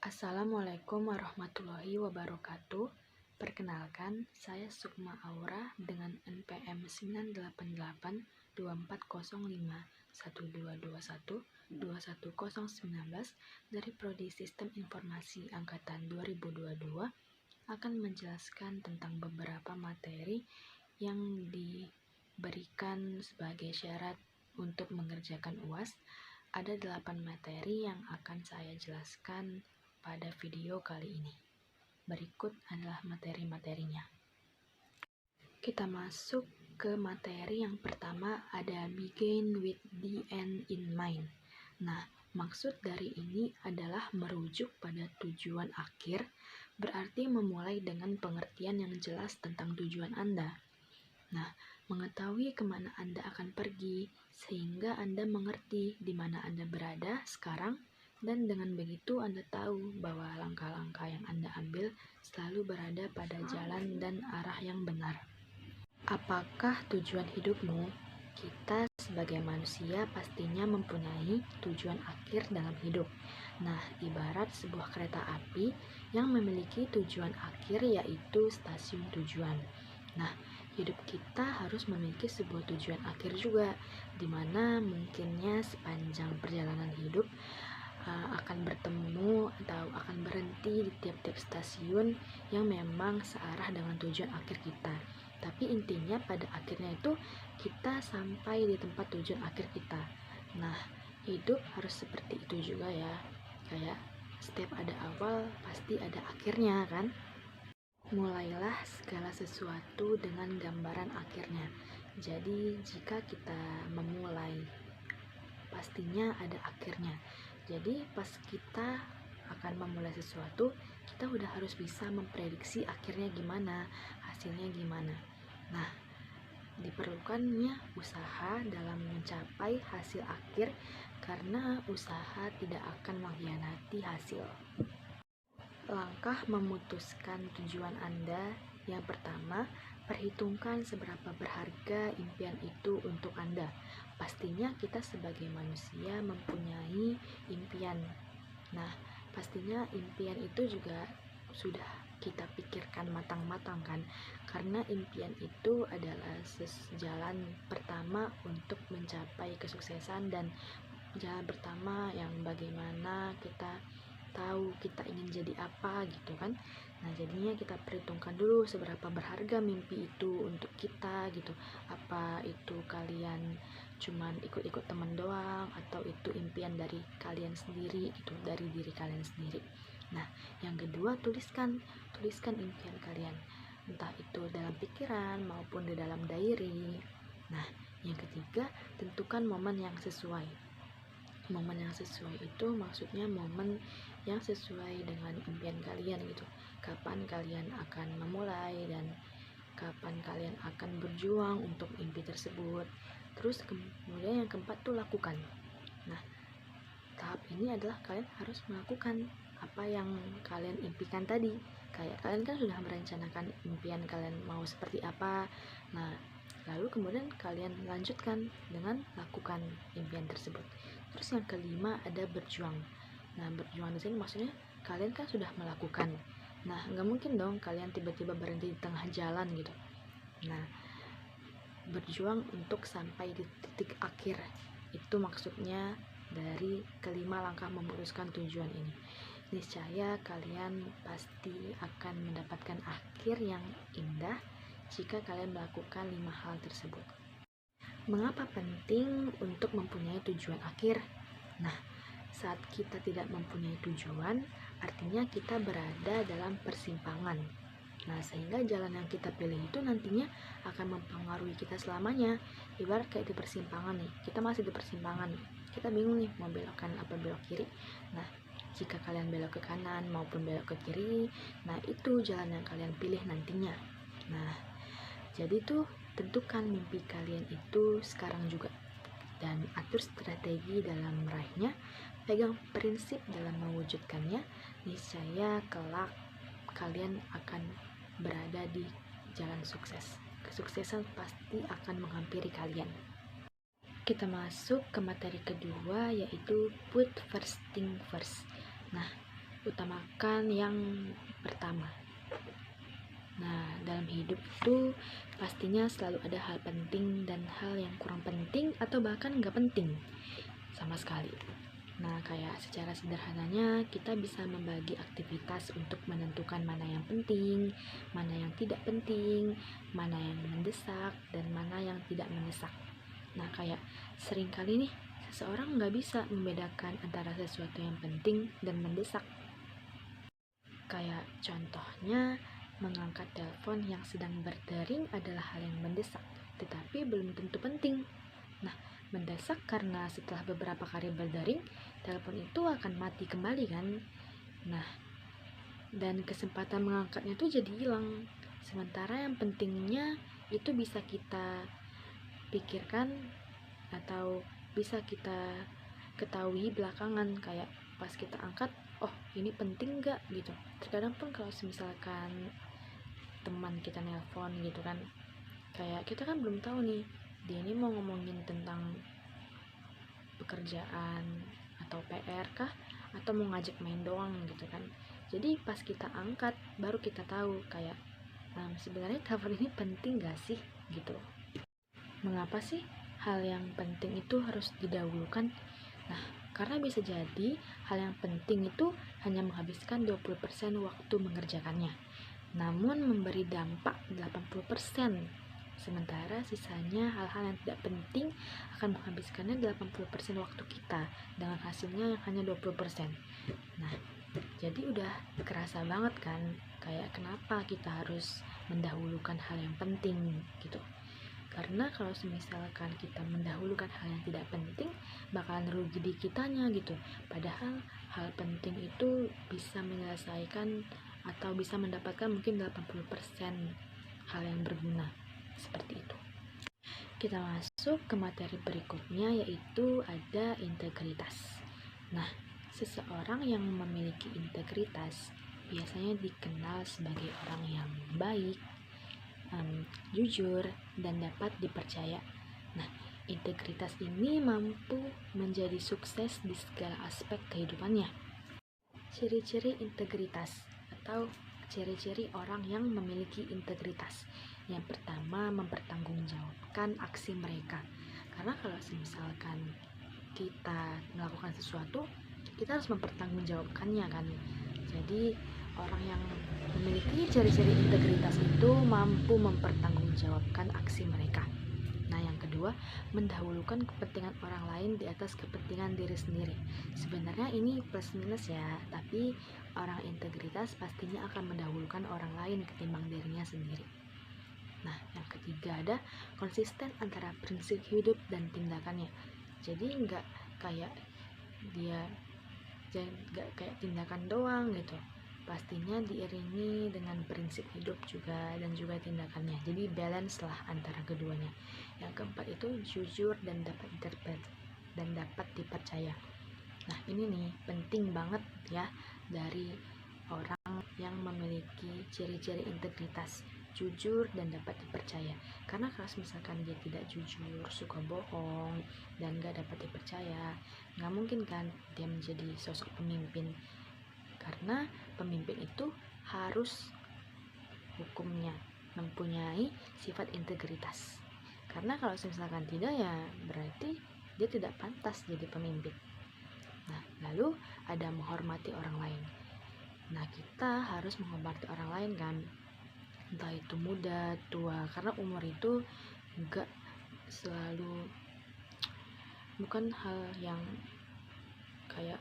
Assalamualaikum warahmatullahi wabarakatuh. Perkenalkan, saya Sukma Aura dengan NPM 98824051221 dari Prodi Sistem Informasi Angkatan 2022 akan menjelaskan tentang beberapa materi yang diberikan sebagai syarat untuk mengerjakan UAS. Ada 8 materi yang akan saya jelaskan pada video kali ini. Berikut adalah materi-materinya. Kita masuk ke materi yang pertama, ada begin with the end in mind. Nah, maksud dari ini adalah merujuk pada tujuan akhir, berarti memulai dengan pengertian yang jelas tentang tujuan Anda. Nah, mengetahui kemana Anda akan pergi, sehingga Anda mengerti di mana Anda berada sekarang, dan dengan begitu Anda tahu bahwa langkah-langkah yang Anda ambil selalu berada pada jalan dan arah yang benar. Apakah tujuan hidupmu? Kita sebagai manusia pastinya mempunyai tujuan akhir dalam hidup. Nah, ibarat sebuah kereta api yang memiliki tujuan akhir yaitu stasiun tujuan. Nah, hidup kita harus memiliki sebuah tujuan akhir juga, di mana mungkinnya sepanjang perjalanan hidup akan bertemu atau akan berhenti di tiap-tiap stasiun yang memang searah dengan tujuan akhir kita. Tapi intinya pada akhirnya itu kita sampai di tempat tujuan akhir kita. Nah, hidup harus seperti itu juga ya. Kayak setiap ada awal pasti ada akhirnya kan? Mulailah segala sesuatu dengan gambaran akhirnya. Jadi jika kita memulai, pastinya ada akhirnya. Jadi pas kita akan memulai sesuatu, kita udah harus bisa memprediksi akhirnya gimana, hasilnya gimana. Nah, diperlukannya usaha dalam mencapai hasil akhir, karena usaha tidak akan mengkhianati hasil. Langkah memutuskan tujuan Anda. Yang pertama, perhitungkan seberapa berharga impian itu untuk Anda. Pastinya kita sebagai manusia mempunyai impian. Nah, pastinya impian itu juga sudah kita pikirkan matang-matang kan, karena impian itu adalah jalan pertama untuk mencapai kesuksesan dan jalan pertama yang bagaimana kita tahu kita ingin jadi apa gitu kan. Nah, jadinya kita perhitungkan dulu seberapa berharga mimpi itu untuk kita gitu. Apa itu kalian cuman ikut-ikut teman doang, atau itu impian dari kalian sendiri gitu, dari diri kalian sendiri. Nah, yang kedua, tuliskan impian kalian, entah itu dalam pikiran maupun di dalam diary. Nah, yang ketiga, tentukan momen yang sesuai. Momen yang sesuai itu maksudnya momen yang sesuai dengan impian kalian gitu. Kapan kalian akan memulai dan kapan kalian akan berjuang untuk mimpi tersebut. Terus kemudian yang keempat tuh lakukan. Nah, tahap ini adalah kalian harus melakukan apa yang kalian impikan tadi. Kayak kalian kan sudah merencanakan impian kalian mau seperti apa. Nah, lalu kemudian kalian lanjutkan dengan lakukan impian tersebut. Terus yang kelima ada berjuang. Nah, berjuang di sini maksudnya kalian kan sudah melakukan. Nah, nggak mungkin dong kalian tiba-tiba berhenti di tengah jalan gitu. Nah, berjuang untuk sampai di titik akhir. Itu maksudnya dari kelima langkah memutuskan tujuan ini. Niscaya kalian pasti akan mendapatkan akhir yang indah jika kalian melakukan 5 hal tersebut. Mengapa penting untuk mempunyai tujuan akhir? Nah, saat kita tidak mempunyai tujuan, artinya kita berada dalam persimpangan. Nah, sehingga jalan yang kita pilih itu nantinya akan mempengaruhi kita selamanya. Ibarat kayak di persimpangan nih, kita masih di persimpangan, kita bingung nih mau belok kanan apa belok kiri. Nah, jika kalian belok ke kanan maupun belok ke kiri, nah itu jalan yang kalian pilih nantinya. Nah, jadi tuh tentukan mimpi kalian itu sekarang juga, dan atur strategi dalam meraihnya, pegang prinsip dalam mewujudkannya. Niscaya kelak kalian akan berada di jalan sukses. Kesuksesan pasti akan menghampiri kalian. Kita masuk ke materi kedua, yaitu put first thing first. Nah, utamakan yang pertama. Nah, dalam hidup itu pastinya selalu ada hal penting dan hal yang kurang penting atau bahkan nggak penting sama sekali. Nah, kayak secara sederhananya kita bisa membagi aktivitas untuk menentukan mana yang penting, mana yang tidak penting, mana yang mendesak, dan mana yang tidak mendesak. Nah, kayak seringkali nih seseorang nggak bisa membedakan antara sesuatu yang penting dan mendesak. Kayak contohnya, mengangkat telepon yang sedang berdering adalah hal yang mendesak, tetapi belum tentu penting. Nah, mendesak karena setelah beberapa kali berdering, telepon itu akan mati kembali kan? Nah, dan kesempatan mengangkatnya tuh jadi hilang. Sementara yang pentingnya itu bisa kita pikirkan atau bisa kita ketahui belakangan, kayak pas kita angkat, oh ini penting nggak gitu. Terkadang pun kalau misalkan teman kita nelpon gitu kan, kayak kita kan belum tahu nih dia ini mau ngomongin tentang pekerjaan atau PR kah, atau mau ngajak main doang gitu kan. Jadi pas kita angkat baru kita tahu kayak sebenarnya telepon ini penting gak sih gitu. Mengapa sih hal yang penting itu harus didahulukan? Nah, karena bisa jadi hal yang penting itu hanya menghabiskan 20% waktu mengerjakannya, namun memberi dampak 80%. Sementara sisanya hal-hal yang tidak penting akan menghabiskannya 80% waktu kita, dengan hasilnya yang hanya 20%. Nah, jadi udah kerasa banget kan, kayak kenapa kita harus mendahulukan hal yang penting gitu. Karena kalau misalkan kita mendahulukan hal yang tidak penting, bakalan rugi di kitanya gitu. Padahal hal penting itu bisa menyelesaikan atau bisa mendapatkan mungkin 80% hal yang berguna. Seperti itu. Kita masuk ke materi berikutnya, yaitu ada integritas. Nah, seseorang yang memiliki integritas biasanya dikenal sebagai orang yang baik, jujur, dan dapat dipercaya. Nah, integritas ini mampu menjadi sukses di segala aspek kehidupannya. Ciri-ciri integritas atau ciri-ciri orang yang memiliki integritas. Yang pertama, mempertanggungjawabkan aksi mereka. Karena kalau misalkan kita melakukan sesuatu, kita harus mempertanggungjawabkannya kan. Jadi orang yang memiliki ciri-ciri integritas itu mampu mempertanggungjawabkan aksi mereka. Nah, yang kedua, mendahulukan kepentingan orang lain di atas kepentingan diri sendiri. Sebenarnya ini plus minus ya, tapi orang integritas pastinya akan mendahulukan orang lain ketimbang dirinya sendiri. Nah, yang ketiga ada konsisten antara prinsip hidup dan tindakannya. Jadi nggak kayak tindakan doang gitu, pastinya diiringi dengan prinsip hidup juga dan juga tindakannya. Jadi balance lah antara keduanya. Yang keempat itu jujur dan dapat dipercaya. Nah, ini nih penting banget ya dari orang yang memiliki ciri-ciri integritas, jujur dan dapat dipercaya. Karena kalau misalkan dia tidak jujur, suka bohong, dan gak dapat dipercaya, gak mungkin kan dia menjadi sosok pemimpin. Karena pemimpin itu harus hukumnya mempunyai sifat integritas. Karena kalau misalkan tidak, ya berarti dia tidak pantas jadi pemimpin. Nah, lalu ada menghormati orang lain. Nah, kita harus menghormati orang lain kan, entah itu muda, tua, karena umur itu enggak selalu, bukan hal yang kayak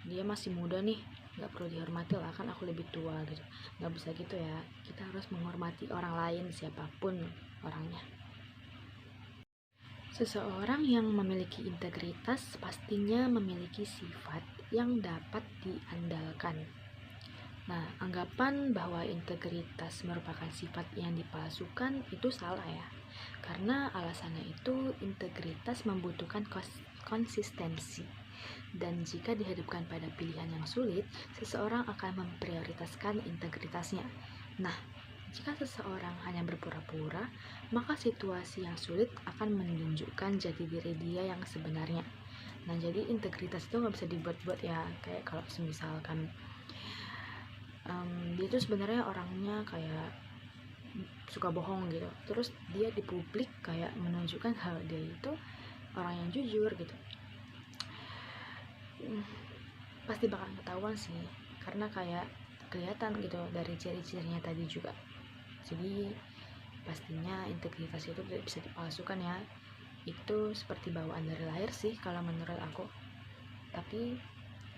dia masih muda nih, nggak perlu dihormati lah, kan aku lebih tua gitu. Nggak bisa gitu ya, kita harus menghormati orang lain siapapun orangnya. Seseorang yang memiliki integritas pastinya memiliki sifat yang dapat diandalkan. Nah, anggapan bahwa integritas merupakan sifat yang dipalsukan itu salah ya. Karena alasannya itu integritas membutuhkan konsistensi. Dan jika dihadapkan pada pilihan yang sulit, seseorang akan memprioritaskan integritasnya. Nah, jika seseorang hanya berpura-pura, maka situasi yang sulit akan menunjukkan jati diri dia yang sebenarnya. Nah, jadi integritas itu nggak bisa dibuat-buat ya. Kayak kalau misalkan dia tuh sebenarnya orangnya kayak suka bohong gitu, terus dia di publik kayak menunjukkan kalau dia itu orang yang jujur gitu, pasti bakal ketahuan sih, karena kayak kelihatan gitu dari ciri-cirinya tadi juga. Jadi pastinya integritas itu tidak bisa dipalsukan ya. Itu seperti bawaan dari lahir sih kalau menurut aku. Tapi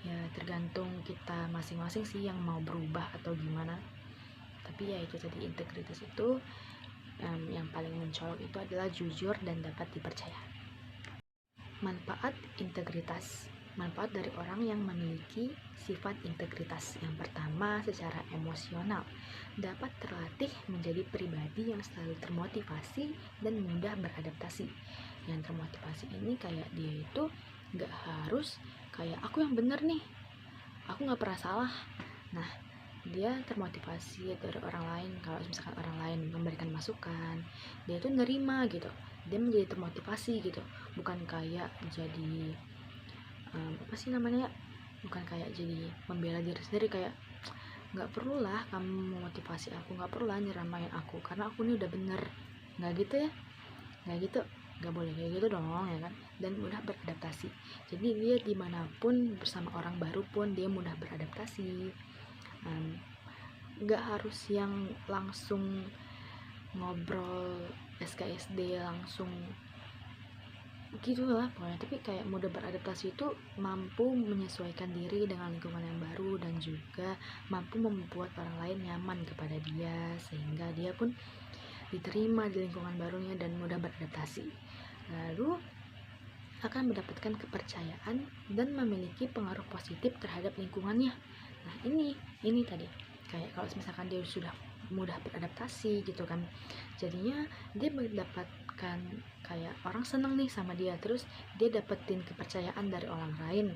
ya tergantung kita masing-masing sih yang mau berubah atau gimana. Tapi ya itu tadi, integritas itu yang paling mencolok itu adalah jujur dan dapat dipercaya. Manfaat integritas. Manfaat dari orang yang memiliki sifat integritas. Yang pertama, secara emosional, dapat terlatih menjadi pribadi yang selalu termotivasi dan mudah beradaptasi. Yang termotivasi ini kayak dia itu gak harus kayak aku yang bener nih, aku gak pernah salah. Nah, dia termotivasi dari orang lain. Kalau misalkan orang lain memberikan masukan, dia tuh nerima gitu, dia menjadi termotivasi gitu, bukan kayak jadi apa sih namanya, bukan kayak jadi membela diri sendiri, kayak nggak perlulah kamu memotivasi aku, nggak perlulah nyeramain aku karena aku ini udah bener. Nggak gitu ya, nggak gitu, nggak boleh kayak gitu dong ya kan. Dan mudah beradaptasi, jadi dia dimanapun bersama orang baru pun dia mudah beradaptasi. Nggak harus yang langsung ngobrol SKSD langsung gitu lah pokoknya, tapi kayak mudah beradaptasi itu mampu menyesuaikan diri dengan lingkungan yang baru dan juga mampu membuat orang lain nyaman kepada dia sehingga dia pun diterima di lingkungan barunya dan mudah beradaptasi, lalu akan mendapatkan kepercayaan dan memiliki pengaruh positif terhadap lingkungannya. Nah, ini tadi kayak kalau misalkan dia sudah mudah beradaptasi gitu kan, jadinya dia mendapatkan kayak orang seneng nih sama dia, terus dia dapetin kepercayaan dari orang lain.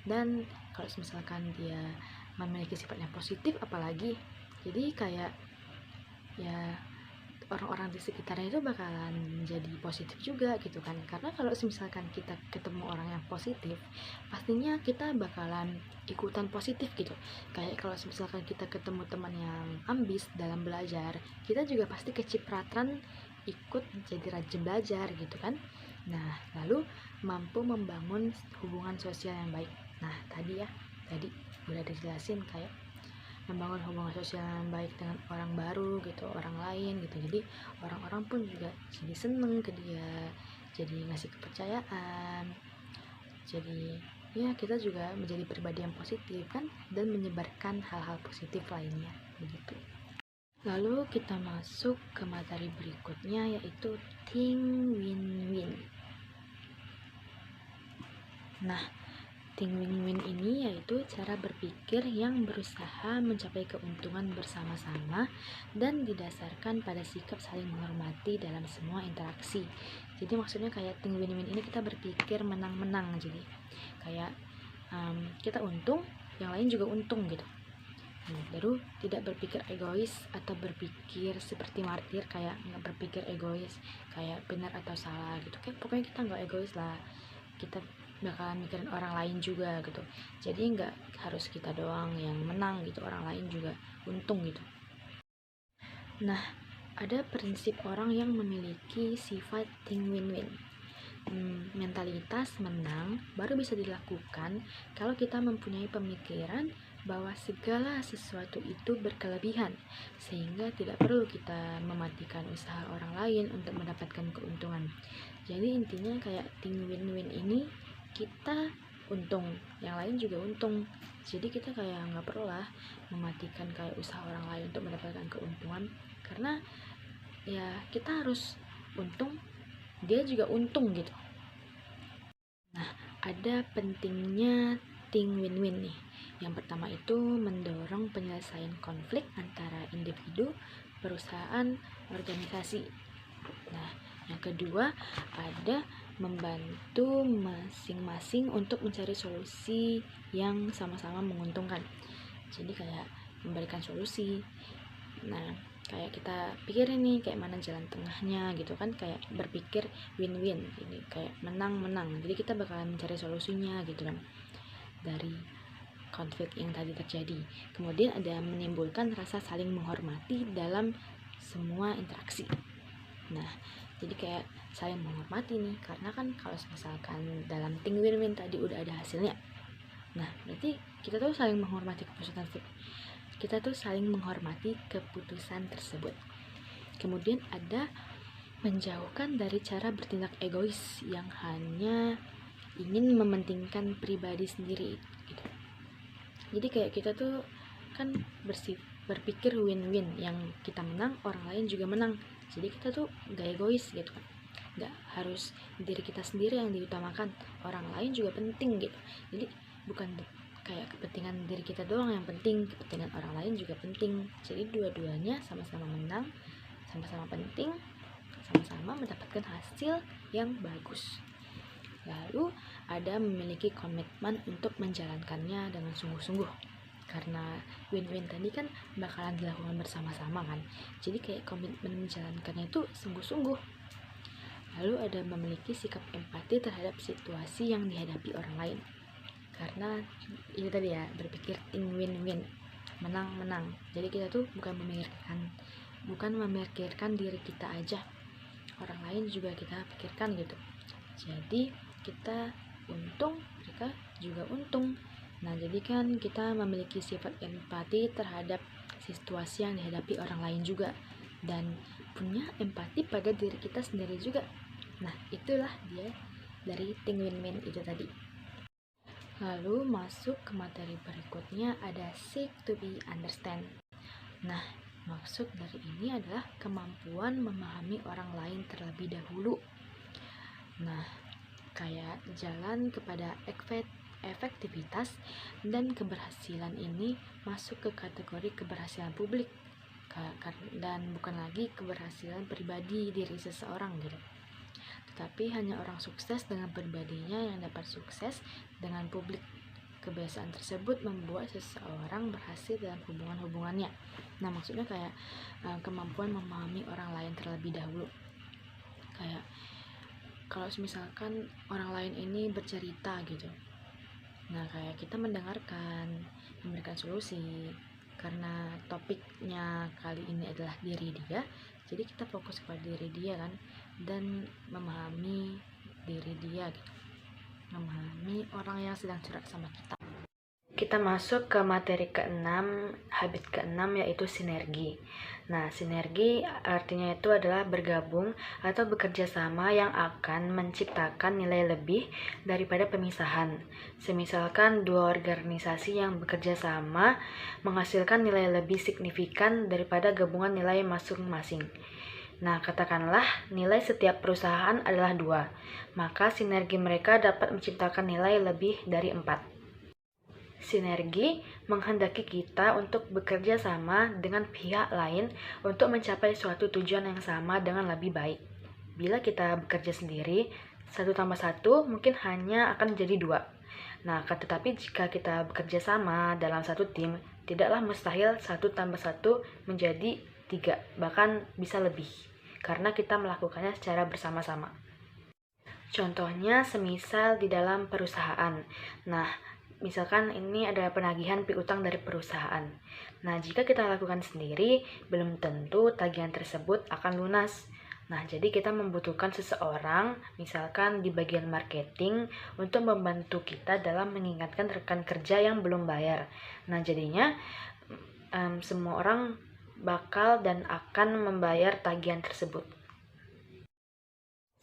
Dan kalau misalkan dia memiliki sifatnya positif apalagi, jadi kayak ya orang-orang di sekitarnya itu bakalan jadi positif juga gitu kan. Karena kalau misalkan kita ketemu orang yang positif, pastinya kita bakalan ikutan positif gitu. Kayak kalau misalkan kita ketemu teman yang ambis dalam belajar, kita juga pasti kecipratan ikut jadi rajin belajar gitu kan. Nah, lalu mampu membangun hubungan sosial yang baik. Nah, tadi udah dijelasin kayak membangun hubungan sosial yang baik dengan orang baru gitu, orang lain gitu. Jadi orang-orang pun juga jadi seneng ke dia, jadi ngasih kepercayaan. Jadi ya kita juga menjadi pribadi yang positif kan, dan menyebarkan hal-hal positif lainnya begitu. Lalu kita masuk ke materi berikutnya, yaitu think win-win. Nah, think win-win ini yaitu cara berpikir yang berusaha mencapai keuntungan bersama-sama dan didasarkan pada sikap saling menghormati dalam semua interaksi. Jadi maksudnya kayak think win-win ini kita berpikir menang-menang, jadi kayak kita untung, yang lain juga untung gitu. Baru tidak berpikir egois atau berpikir seperti martir, kayak nggak berpikir egois kayak benar atau salah gitu. Kayak pokoknya kita nggak egois lah, kita bakalan mikirin orang lain juga gitu. Jadi nggak harus kita doang yang menang gitu, orang lain juga untung gitu. Nah, ada prinsip orang yang memiliki sifat think win-win. Mentalitas menang baru bisa dilakukan kalau kita mempunyai pemikiran bahwa segala sesuatu itu berkelebihan, sehingga tidak perlu kita mematikan usaha orang lain untuk mendapatkan keuntungan. Jadi intinya kayak think win-win ini, kita untung, yang lain juga untung. Jadi kita kayak nggak perlu lah mematikan kayak usaha orang lain untuk mendapatkan keuntungan, karena ya kita harus untung, dia juga untung gitu. Nah, ada pentingnya think win-win nih. Yang pertama itu mendorong penyelesaian konflik antara individu, perusahaan, organisasi. Nah, yang kedua ada membantu masing-masing untuk mencari solusi yang sama-sama menguntungkan. Jadi kayak memberikan solusi. Nah, kayak kita pikirin nih kayak mana jalan tengahnya gitu kan, kayak berpikir win-win, ini kayak menang-menang. Jadi kita bakalan mencari solusinya gitu kan dari konflik yang tadi terjadi. Kemudian ada menimbulkan rasa saling menghormati dalam semua interaksi. Nah, jadi kayak saling menghormati nih, karena kan kalau misalkan dalam ting win-win tadi udah ada hasilnya. Nah, berarti kita tuh saling menghormati keputusan tersebut. Kemudian ada menjauhkan dari cara bertindak egois yang hanya ingin mementingkan pribadi sendiri gitu. Jadi kayak kita tuh kan berpikir win-win, yang kita menang orang lain juga menang. Jadi kita tuh gak egois gitu kan, gak harus diri kita sendiri yang diutamakan, orang lain juga penting gitu. Jadi bukan kayak kepentingan diri kita doang yang penting, kepentingan orang lain juga penting. Jadi dua-duanya sama-sama menang, sama-sama penting, sama-sama mendapatkan hasil yang bagus. Lalu ada memiliki komitmen untuk menjalankannya dengan sungguh-sungguh, karena win-win tadi kan bakalan dilakukan bersama-sama kan. Jadi kayak komitmen menjalankannya itu sungguh-sungguh. Lalu ada memiliki sikap empati terhadap situasi yang dihadapi orang lain, karena ini tadi ya, berpikir win-win, menang-menang. Jadi kita tuh bukan memikirkan diri kita aja, orang lain juga kita pikirkan gitu. Jadi kita untung, mereka juga untung. Nah, jadi kan kita memiliki sifat empati terhadap situasi yang dihadapi orang lain juga, dan punya empati pada diri kita sendiri juga. Nah, itulah dia dari ting win-win itu tadi. Lalu masuk ke materi berikutnya, ada seek to be understand. Nah, maksud dari ini adalah kemampuan memahami orang lain terlebih dahulu. Nah, kayak jalan kepada efektivitas dan keberhasilan ini masuk ke kategori keberhasilan publik, dan bukan lagi keberhasilan pribadi diri seseorang gitu. Tetapi hanya orang sukses dengan pribadinya yang dapat sukses dengan publik. Kebiasaan tersebut membuat seseorang berhasil dalam hubungan-hubungannya. Nah, maksudnya kayak kemampuan memahami orang lain terlebih dahulu. Kayak kalau misalkan orang lain ini bercerita gitu, nah kayak kita mendengarkan, memberikan solusi. Karena topiknya kali ini adalah diri dia, jadi kita fokus pada diri dia kan, dan memahami diri dia gitu, memahami orang yang sedang curhat sama kita. Kita masuk ke materi ke-6, habit ke-6, yaitu sinergi. Nah, sinergi artinya itu adalah bergabung atau bekerja sama yang akan menciptakan nilai lebih daripada pemisahan. Semisalkan dua organisasi yang bekerja sama menghasilkan nilai lebih signifikan daripada gabungan nilai masing-masing. Nah, katakanlah nilai setiap perusahaan adalah 2, maka sinergi mereka dapat menciptakan nilai lebih dari 4. Sinergi menghendaki kita untuk bekerja sama dengan pihak lain untuk mencapai suatu tujuan yang sama dengan lebih baik. Bila kita bekerja sendiri, 1+1 mungkin hanya akan menjadi 2. Nah, tetapi jika kita bekerja sama dalam satu tim, tidaklah mustahil 1+1 menjadi 3, bahkan bisa lebih, karena kita melakukannya secara bersama-sama. Contohnya semisal di dalam perusahaan. Nah, misalkan ini ada penagihan piutang dari perusahaan. Nah, jika kita lakukan sendiri, belum tentu tagihan tersebut akan lunas. Nah, jadi kita membutuhkan seseorang, misalkan di bagian marketing, untuk membantu kita dalam mengingatkan rekan kerja yang belum bayar. Nah, jadinya semua orang bakal dan akan membayar tagihan tersebut.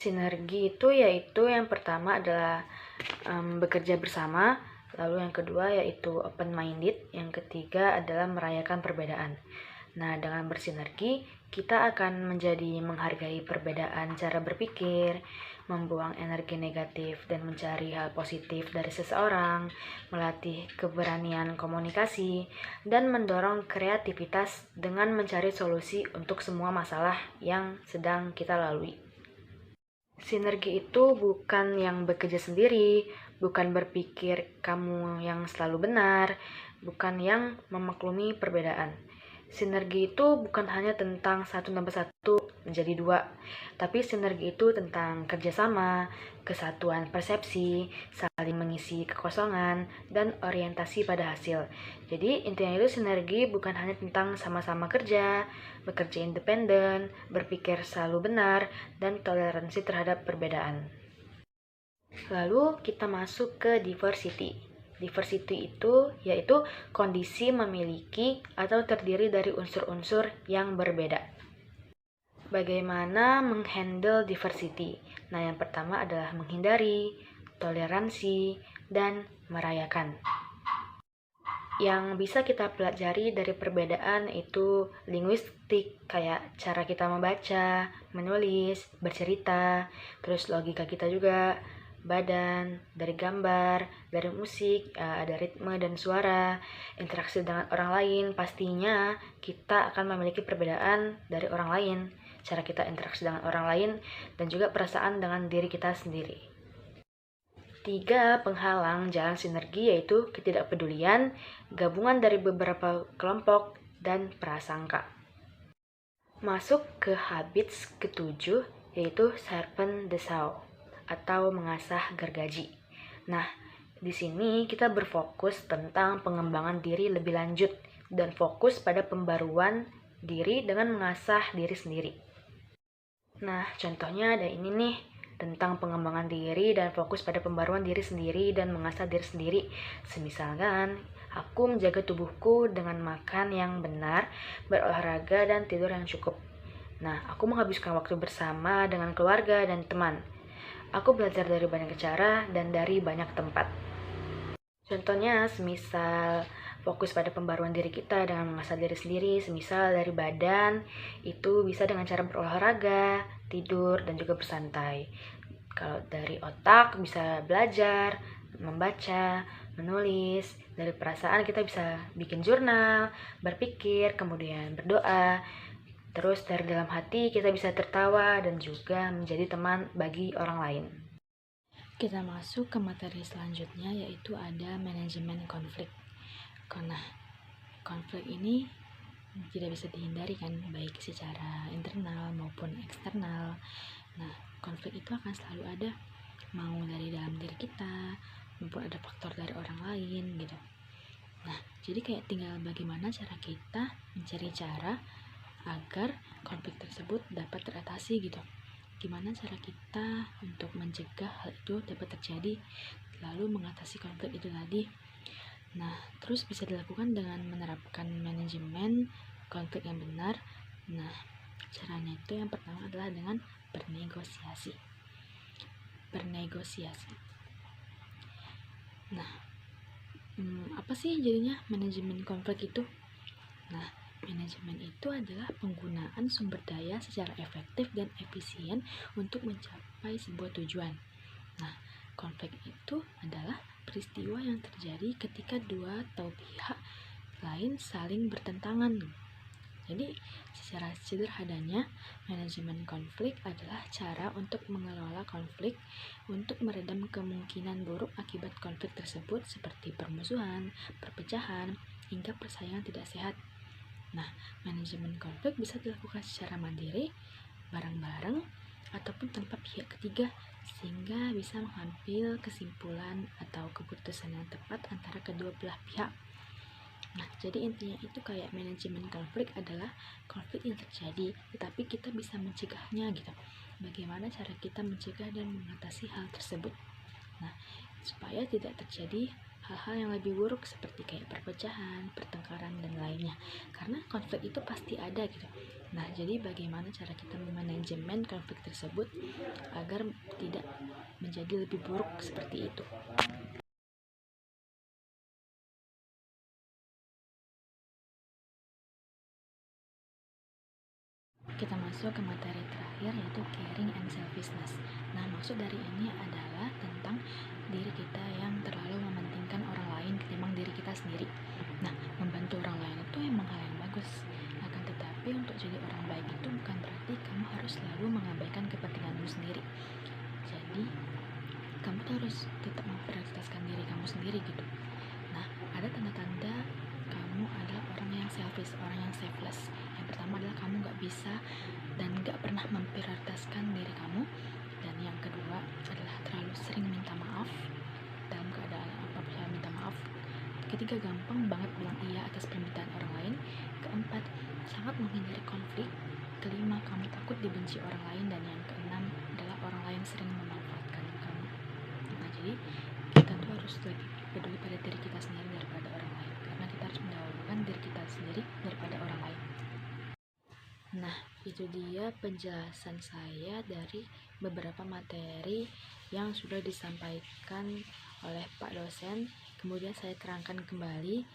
Sinergi itu yaitu yang pertama adalah bekerja bersama, lalu yang kedua yaitu open-minded, yang ketiga adalah merayakan perbedaan. Nah, dengan bersinergi, kita akan menjadi menghargai perbedaan cara berpikir, membuang energi negatif dan mencari hal positif dari seseorang, melatih keberanian komunikasi, dan mendorong kreativitas dengan mencari solusi untuk semua masalah yang sedang kita lalui. Sinergi itu bukan yang bekerja sendiri, bukan berpikir kamu yang selalu benar, bukan yang memaklumi perbedaan. Sinergi itu bukan hanya tentang satu tambah satu menjadi dua, tapi sinergi itu tentang kerjasama, kesatuan persepsi, saling mengisi kekosongan, dan orientasi pada hasil. Jadi intinya itu sinergi bukan hanya tentang sama-sama kerja, bekerja independen, berpikir selalu benar, dan toleransi terhadap perbedaan. Lalu kita masuk ke diversity. Diversity itu yaitu kondisi memiliki atau terdiri dari unsur-unsur yang berbeda. Bagaimana menghandle diversity? Nah, yang pertama adalah menghindari, toleransi, dan merayakan. Yang bisa kita pelajari dari perbedaan itu linguistik, kayak cara kita membaca, menulis, bercerita, terus logika kita juga, badan, dari gambar, dari musik, ada ritme dan suara, interaksi dengan orang lain. Pastinya kita akan memiliki perbedaan dari orang lain, cara kita interaksi dengan orang lain, dan juga perasaan dengan diri kita sendiri. 3 penghalang jalan sinergi yaitu ketidakpedulian, gabungan dari beberapa kelompok, dan prasangka. Masuk ke habits ketujuh yaitu sharpen the saw atau mengasah gergaji. Nah, di sini kita berfokus tentang pengembangan diri lebih lanjut dan fokus pada pembaruan diri dengan mengasah diri sendiri. Nah, contohnya ada ini nih, tentang pengembangan diri dan fokus pada pembaruan diri sendiri dan mengasah diri sendiri. Semisalkan, aku menjaga tubuhku dengan makan yang benar, berolahraga, dan tidur yang cukup. Nah, aku menghabiskan waktu bersama dengan keluarga dan teman. Aku belajar dari banyak cara dan dari banyak tempat. Contohnya, semisal fokus pada pembaruan diri kita dengan mengasah diri sendiri, semisal dari badan, itu bisa dengan cara berolahraga, tidur, dan juga bersantai. Kalau dari otak bisa belajar, membaca, menulis. Dari perasaan kita bisa bikin jurnal, berpikir, kemudian berdoa. Terus dari dalam hati kita bisa tertawa dan juga menjadi teman bagi orang lain. Kita masuk ke materi selanjutnya yaitu ada manajemen konflik. Karena konflik ini tidak bisa dihindari kan, baik secara internal maupun eksternal. Nah, konflik itu akan selalu ada, mau dari dalam diri kita maupun ada faktor dari orang lain gitu. Nah, jadi kayak tinggal bagaimana cara kita mencari cara agar konflik tersebut dapat teratasi gitu. Gimana cara kita untuk mencegah hal itu dapat terjadi, lalu mengatasi konflik itu tadi. Nah, terus bisa dilakukan dengan menerapkan manajemen konflik yang benar. Nah, caranya itu yang pertama adalah dengan bernegosiasi. Nah, apa sih jadinya manajemen konflik itu? Nah, manajemen itu adalah penggunaan sumber daya secara efektif dan efisien untuk mencapai sebuah tujuan. Nah, konflik itu adalah peristiwa yang terjadi ketika dua atau pihak lain saling bertentangan. Jadi, secara sederhananya, manajemen konflik adalah cara untuk mengelola konflik untuk meredam kemungkinan buruk akibat konflik tersebut seperti permusuhan, perpecahan, hingga persaingan tidak sehat. Nah, manajemen konflik bisa dilakukan secara mandiri, bareng-bareng, ataupun tanpa pihak ketiga, sehingga bisa mengambil kesimpulan atau keputusan yang tepat antara kedua belah pihak. Nah, jadi intinya itu kayak manajemen konflik adalah konflik yang terjadi, tetapi kita bisa mencegahnya gitu. Bagaimana cara kita mencegah dan mengatasi hal tersebut? Nah, supaya tidak terjadi hal-hal yang lebih buruk seperti kayak perpecahan, pertengkaran, dan lainnya. Karena konflik itu pasti ada gitu. Nah, jadi bagaimana cara kita memanajemen konflik tersebut agar tidak menjadi lebih buruk seperti itu. Kita masuk ke materi terakhir yaitu caring and selfishness. Nah, maksud dari ini adalah tentang diri kita yang terlalu mementingkan orang lain ketimbang diri kita sendiri. Nah, membantu orang lain itu emang hal yang bagus. Akan tetapi untuk jadi orang baik itu bukan berarti kamu harus selalu mengabaikan kepentinganmu sendiri. Jadi, kamu tuh harus tetap memprioritaskan diri kamu sendiri gitu. Nah, ada tanda-tanda kamu adalah orang yang selfish selfish, orang yang selfless. Yang pertama adalah kamu gak bisa dan gak pernah memprioritaskan diri kamu. Dan yang kedua adalah terlalu sering minta maaf dalam keadaan apapun. Minta maaf. Ketiga, gampang banget bilang iya atas permintaan orang lain. Keempat, sangat menghindari konflik. Kelima, kamu takut dibenci orang lain. Dan yang keenam adalah orang lain sering memanfaatkan kamu. Nah, jadi kita tuh harus lebih peduli pada diri kita sendiri daripada orang lain, karena kita harus mendahulukan diri kita sendiri daripada orang lain. Nah, itu dia penjelasan saya dari beberapa materi yang sudah disampaikan oleh Pak dosen. Kemudian saya terangkan kembali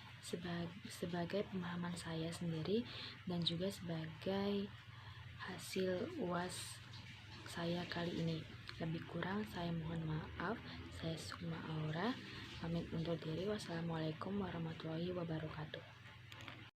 sebagai pemahaman saya sendiri dan juga sebagai hasil UAS saya kali ini. Lebih kurang saya mohon maaf. Saya Sukma Aura pamit undur diri. Wassalamualaikum warahmatullahi wabarakatuh.